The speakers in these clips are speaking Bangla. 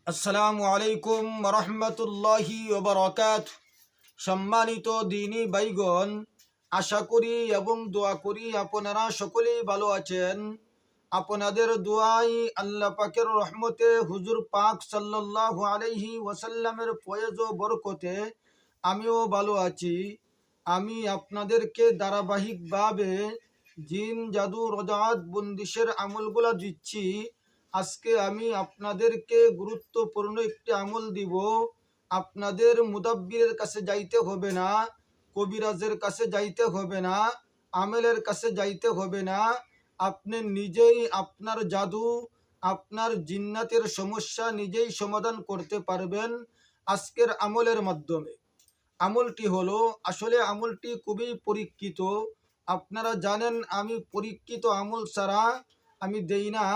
আসসালামু আলাইকুম রহমতুল্লাহি ওবারাকাতুহু। সম্মানিত দিনী ভাইগণ, আশা করি এবং দোয়া করি আপনারা সকলেই ভালো আছেন। আপনাদের দোয়াই আল্লাহ পাকের রহমতে হুজুর পাক সাল্লাল্লাহু আলাইহি ওয়াসাল্লামের ফয়েজ ও বরকতে আমিও ভালো আছি। আমি আপনাদেরকে ধারাবাহিকভাবে জিন জাদু রজাত বন্দিশের আমলগুলা দিচ্ছি। আজকে আমি আপনাদেরকে গুরুত্বপূর্ণ একটি আমল দিব। আপনাদের মুদাব্বিরের কাছে যাইতে হবে না, কবিরাজের কাছে যাইতে হবে না, আমেলের কাছে যাইতে হবে না। আপনি নিজেই আপনার জাদু, আপনার জিন্নাতের সমস্যা নিজেই সমাধান করতে পারবেন আজকের আমলের মাধ্যমে। আমলটি হলো, আসলে আমলটি খুবই পরীক্ষিত। আপনারা জানেন আমি পরীক্ষিত আমল ছাড়া আমি দেই না।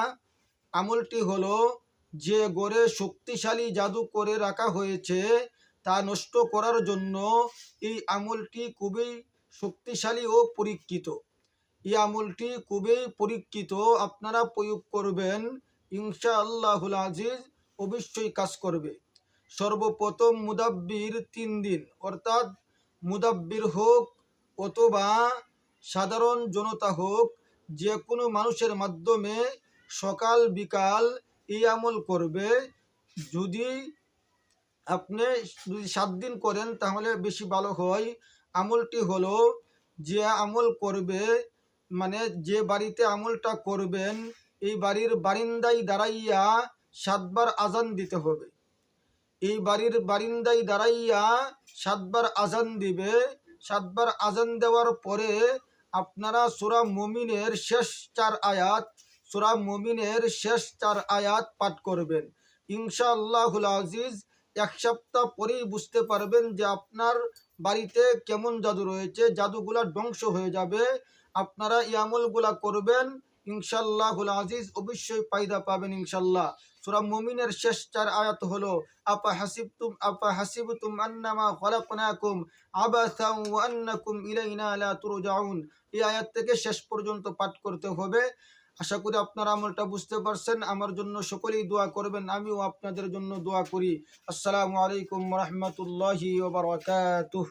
আমলটি হলো, যে গড়ে শক্তিশালী জাদু করে রাখা হয়েছে তা নষ্ট করার জন্য এই আমলটি খুবই শক্তিশালী ও পরীক্ষিত। এই আমলটি খুবই পরীক্ষিত, আপনারা প্রয়োগ করবেন, ইনশাআল্লাহুল আজিজ অবশ্যই কাজ করবে। সর্বপ্রথম মুদাব্বির 3 দিন, অর্থাৎ মুদাব্বির হোক অথবা সাধারণ জনতা হোক, যে কোনো মানুষের মাধ্যমে সকাল বিকাল এই আমল করবে। যদি আপনি 7 দিন করেন তাহলে বেশি ভালো হয়। আমলটি হলো, যে আমল করবে, মানে যে বাড়িতে আমলটা করবেন এই বাড়ির বারিন্দায় দাঁড়াইয়া 7 বার আজান দিতে হবে। এই বাড়ির বারিন্দায় দাঁড়াইয়া 7 বার আজান দিবে। 7 বার আজান দেওয়ার পরে আপনারা সূরা মুমিনের শেষ 4 আয়াত, সূরা মুমিনের শেষ 4 আয়াত পাঠ করবেন। ইনশাআল্লাহুল আজিজ 1 সপ্তাহ পরেই বুঝতে পারবেন যে আপনার বাড়িতে কেমন জাদু রয়েছে, জাদুগুলা ধ্বংস হয়ে যাবে। আপনারা এই আমলগুলা করবেন, ইনশাআল্লাহুল আজিজ অবশ্যই ফায়দা পাবেন ইনশাআল্লাহ। সূরা মুমিনের শেষ 4 আয়াত হলো, আপা হাসিবতুম আন্নামা খলাকনাকুম আবাসান ওয়া আন্নাকুম ইলাইনা লা তুরজাউন। এই আয়াত থেকে শেষ পর্যন্ত পাঠ করতে হবে। আশা করি আপনারা আমলটা বুঝতে পারছেন। আমার জন্য সকলেই দোয়া করবেন, আমিও আপনাদের জন্য দোয়া করি। আসসালামু আলাইকুম ওয়া রাহমাতুল্লাহি ওয়া বারাকাতুহু।